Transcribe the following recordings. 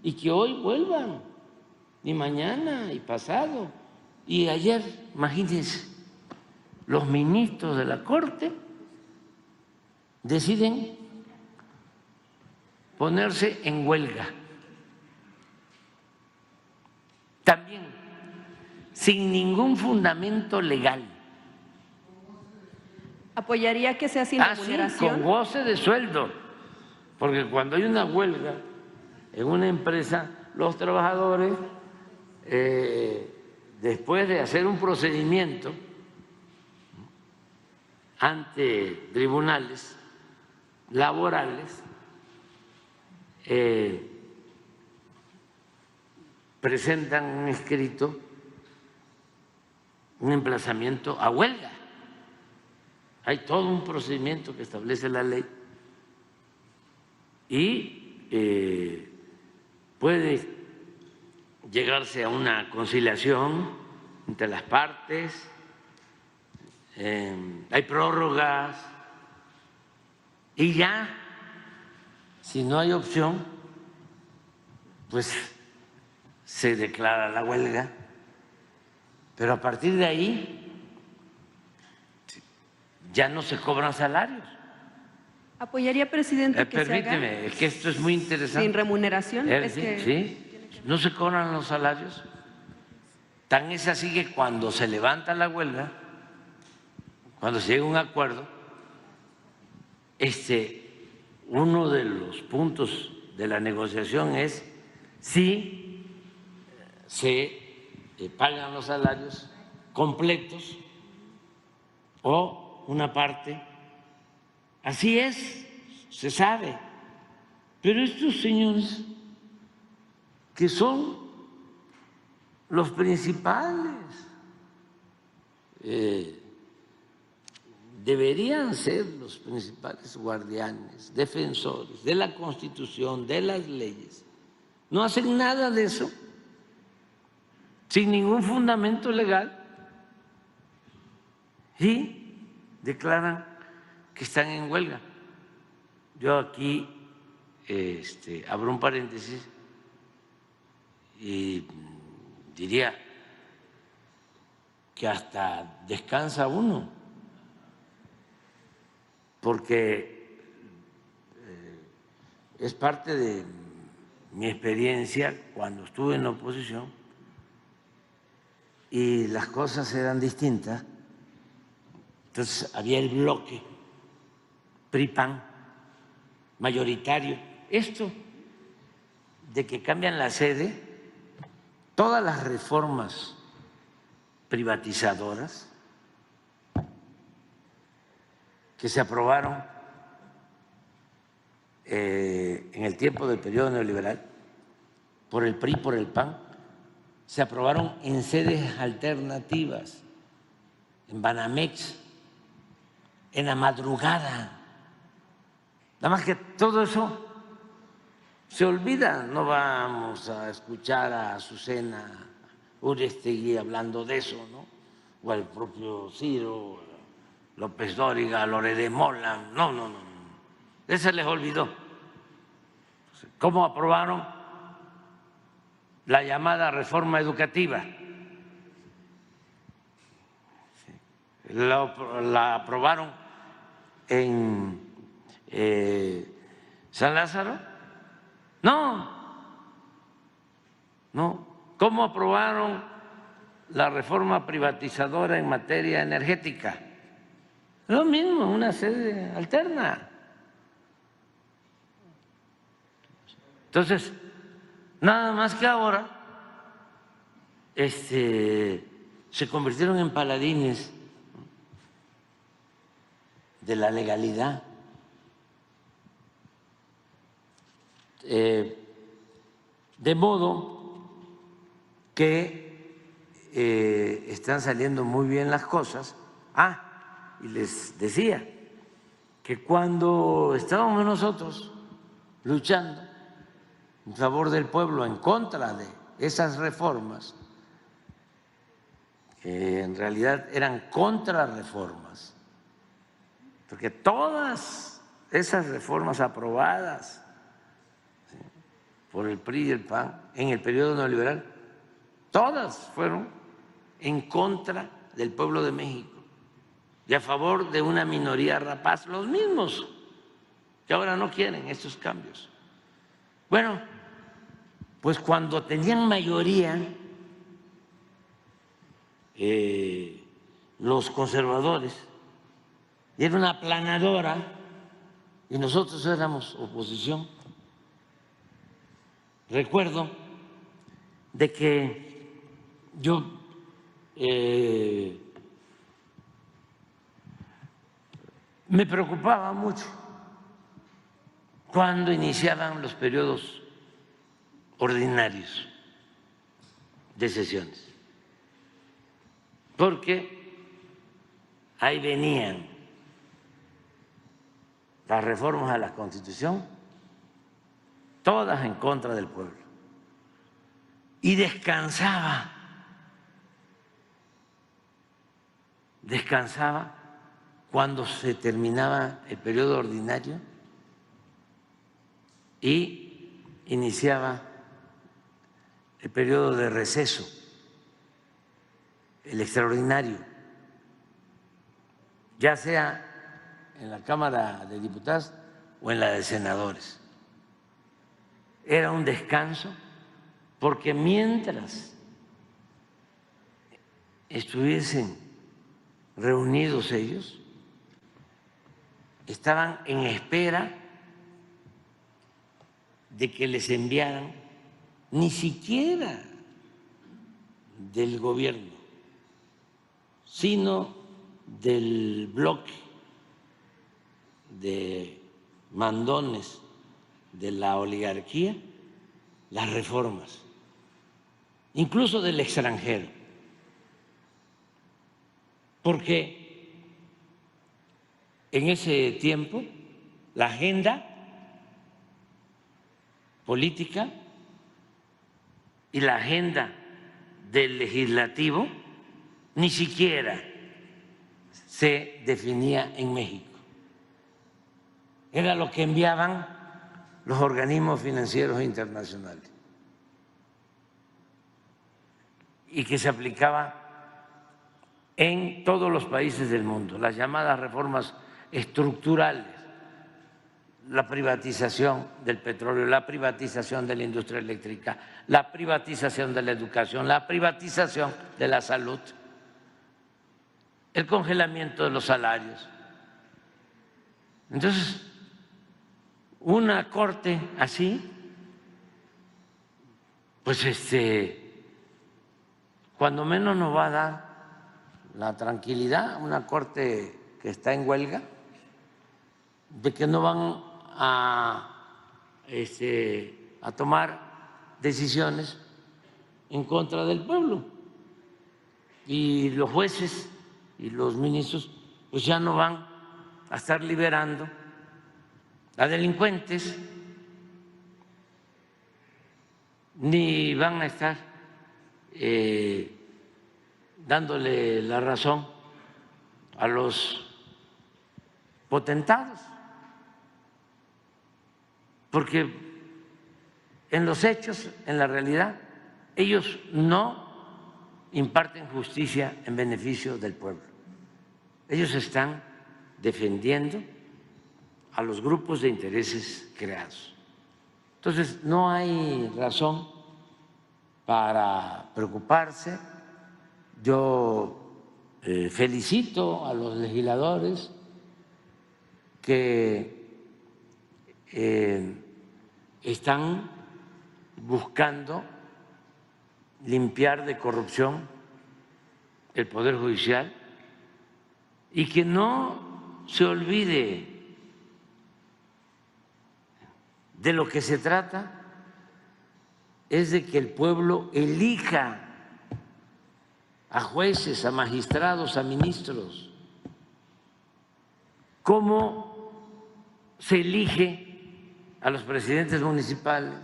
y que hoy vuelvan, y mañana y pasado. Y ayer, imagínense, los ministros de la Corte deciden ponerse en huelga. También sin ningún fundamento legal. ¿Apoyaría que sea sin remuneración? Sí, con goce de sueldo, porque cuando hay una huelga en una empresa, los trabajadores, después de hacer un procedimiento ante tribunales laborales, presentan un escrito, un emplazamiento a huelga. Hay todo un procedimiento que establece la ley y puede llegarse a una conciliación entre las partes, hay prórrogas y ya, si no hay opción, pues se declara la huelga, pero a partir de ahí ya no se cobran salarios. ¿Apoyaría, presidente, que Permíteme, se haga es que esto es muy interesante. sin remuneración? Sí, no se cobran los salarios. Tan es así que cuando se levanta la huelga, cuando se llega a un acuerdo, uno de los puntos de la negociación es si se pagan los salarios completos o una parte. Así es, se sabe. Pero estos señores, que son los principales, deberían ser los principales guardianes, defensores de la Constitución, de las leyes, no hacen nada de eso, sin ningún fundamento legal, y declaran que están en huelga. Yo aquí abro un paréntesis y diría que hasta descansa uno, porque es parte de mi experiencia cuando estuve en la oposición y las cosas eran distintas. Entonces había el bloque PRI-PAN mayoritario. Esto de que cambian la sede, todas las reformas privatizadoras que se aprobaron en el tiempo del periodo neoliberal por el PRI, por el PAN, se aprobaron en sedes alternativas, en Banamex, en la madrugada. Nada más que todo eso se olvida. No vamos a escuchar a Azucena Urestegui hablando de eso, ¿no? O al propio Ciro, López Dóriga, Lore de Mola. No. Eso les olvidó. ¿Cómo aprobaron la llamada reforma educativa? La aprobaron en San Lázaro. No. ¿Cómo aprobaron la reforma privatizadora en materia energética? Lo mismo, una sede alterna. Entonces, nada más que ahora se convirtieron en paladines de la legalidad. De modo que están saliendo muy bien las cosas. Y les decía que cuando estábamos nosotros luchando en favor del pueblo, en contra de esas reformas, que en realidad eran contrarreformas, porque todas esas reformas aprobadas por el PRI y el PAN en el periodo neoliberal, todas fueron en contra del pueblo de México y a favor de una minoría rapaz, los mismos que ahora no quieren estos cambios. Bueno, pues cuando tenían mayoría los conservadores, era una aplanadora y nosotros éramos oposición. Recuerdo de que yo me preocupaba mucho cuando iniciaban los periodos ordinarios de sesiones, porque ahí venían las reformas a la Constitución, todas en contra del pueblo, y descansaba cuando se terminaba el periodo ordinario y iniciaba el periodo de receso, el extraordinario, ya sea en la Cámara de Diputados o en la de Senadores. Era un descanso porque mientras estuviesen reunidos ellos, estaban en espera de que les enviaran, ni siquiera del gobierno, sino del bloque de mandones de la oligarquía, las reformas, incluso del extranjero, porque en ese tiempo la agenda política y la agenda del legislativo ni siquiera se definía en México. Era lo que enviaban los organismos financieros internacionales y que se aplicaba en todos los países del mundo, las llamadas reformas estructurales, la privatización del petróleo, la privatización de la industria eléctrica, la privatización de la educación, la privatización de la salud, el congelamiento de los salarios. Entonces, una corte así, pues cuando menos nos va a dar la tranquilidad, una corte que está en huelga, de que no van a tomar decisiones en contra del pueblo. Y los jueces y los ministros pues ya no van a estar liberando a delincuentes, ni van a estar dándole la razón a los potentados, porque en los hechos, en la realidad, ellos no imparten justicia en beneficio del pueblo. Ellos están defendiendo a los grupos de intereses creados. Entonces, no hay razón para preocuparse. Yo felicito a los legisladores que están buscando limpiar de corrupción el Poder Judicial y que no se olvide de lo que se trata es de que el pueblo elija a jueces, a magistrados, a ministros. ¿Cómo se elige a los presidentes municipales,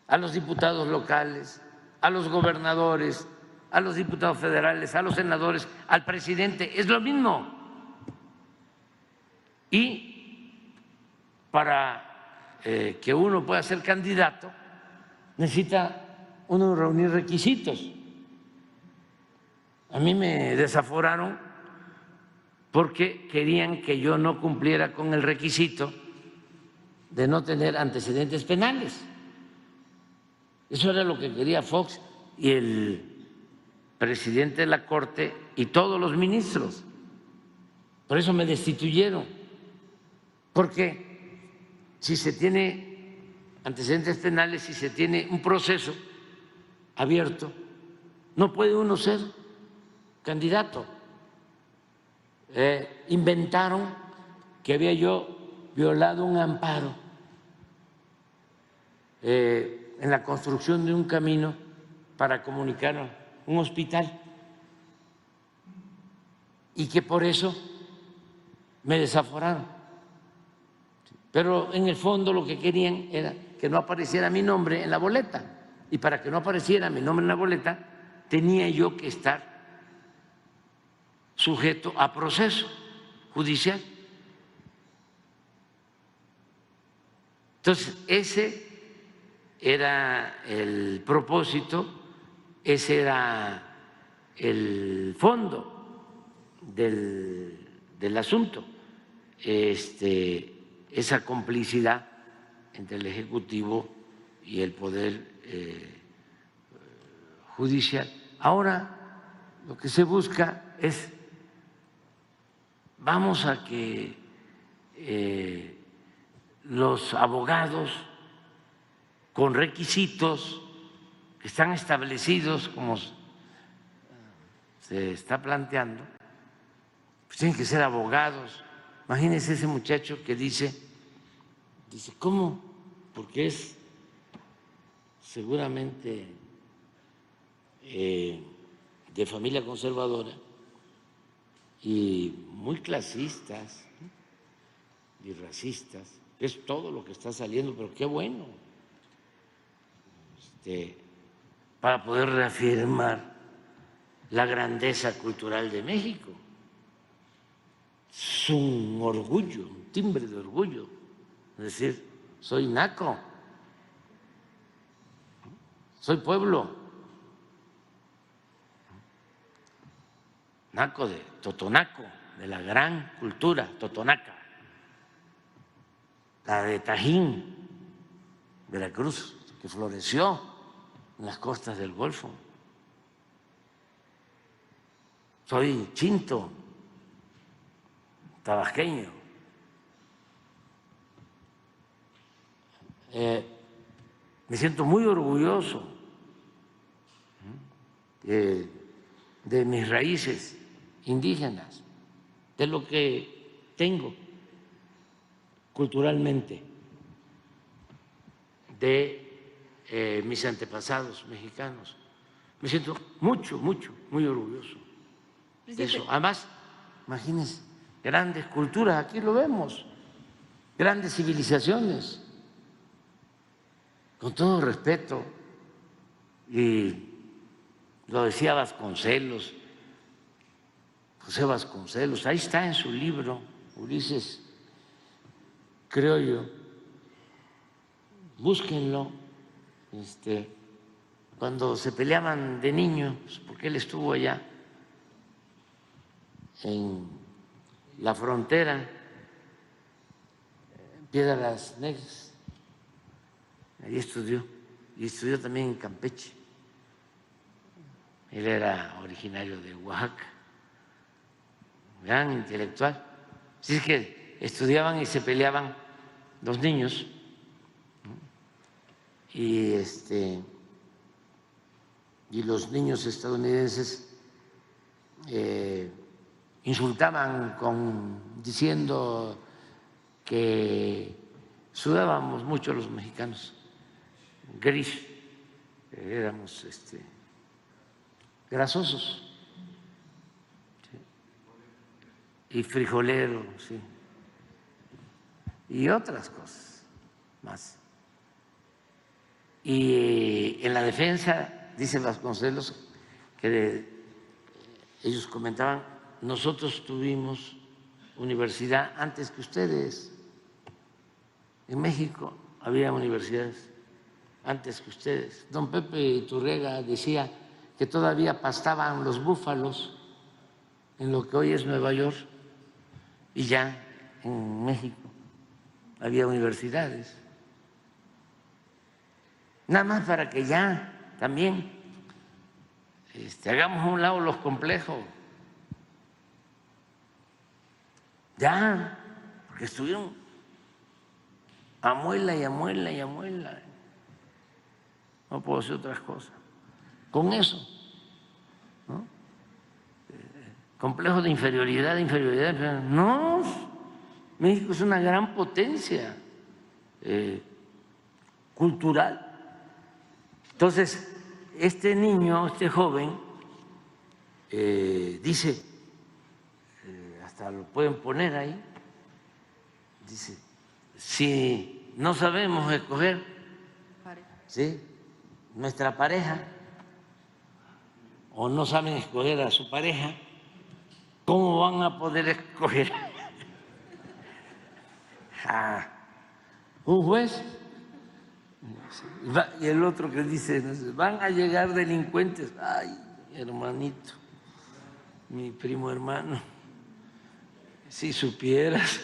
a los diputados locales, a los gobernadores, a los diputados federales, a los senadores, al presidente? Es lo mismo. Y para que uno pueda ser candidato, necesita uno reunir requisitos. A mí me desaforaron porque querían que yo no cumpliera con el requisito de no tener antecedentes penales. Eso era lo que quería Fox y el presidente de la Corte y todos los ministros. Por eso me destituyeron, porque si se tiene antecedentes penales, si se tiene un proceso abierto, no puede uno ser candidato. Inventaron que había yo violado un amparo en la construcción de un camino para comunicar un hospital y que por eso me desaforaron. Pero en el fondo lo que querían era que no apareciera mi nombre en la boleta, y para que no apareciera mi nombre en la boleta tenía yo que estar sujeto a proceso judicial. Entonces, ese era el propósito, ese era el fondo del asunto, esa complicidad entre el Ejecutivo y el Poder Judicial. Ahora lo que se busca es, vamos a que los abogados con requisitos que están establecidos como se está planteando, pues tienen que ser abogados. Imagínense ese muchacho que dice, ¿cómo? Porque es seguramente de familia conservadora y muy clasistas y racistas. Es todo lo que está saliendo, pero qué bueno, para poder reafirmar la grandeza cultural de México. Es un orgullo, un timbre de orgullo, es decir, soy naco, soy pueblo, naco de Totonaco, de la gran cultura totonaca, la de Tajín, Veracruz, que floreció en las costas del Golfo. Soy chinto, tabasqueño. Me siento muy orgulloso de mis raíces indígenas, de lo que tengo culturalmente, de mis antepasados mexicanos. Me siento muy orgulloso de eso. Además, imagínense, grandes culturas, aquí lo vemos, grandes civilizaciones, con todo respeto, y lo decía Vasconcelos, José Vasconcelos, ahí está en su libro, Ulises Criollo, búsquenlo, cuando se peleaban de niños, porque él estuvo allá en la frontera, en Piedras Negras, ahí estudió, y estudió también en Campeche. Él era originario de Oaxaca, gran intelectual. Así es que estudiaban y se peleaban los niños, y los niños estadounidenses insultaban diciendo que sudábamos mucho los mexicanos, gris, éramos grasosos, ¿sí? Y frijoleros, sí, y otras cosas más. Y en la defensa, dice Vasconcelos, que ellos comentaban, nosotros tuvimos universidad antes que ustedes en México, había universidades antes que ustedes. Don Pepe Iturriaga decía que todavía pastaban los búfalos en lo que hoy es Nueva York, y ya en México había universidades. Nada más para que ya también hagamos a un lado los complejos. Ya, porque estuvieron a muela y a muela y a muela. No puedo hacer otras cosas. Con eso, ¿no? Complejo de inferioridad, No, México es una gran potencia cultural. Entonces, este niño, este joven, dice, hasta lo pueden poner ahí, dice, si no sabemos escoger, ¿sí?, nuestra pareja, o no saben escoger a su pareja, ¿cómo van a poder escoger a un juez? Y el otro que dice, van a llegar delincuentes. Ay, hermanito, mi primo hermano, si supieras.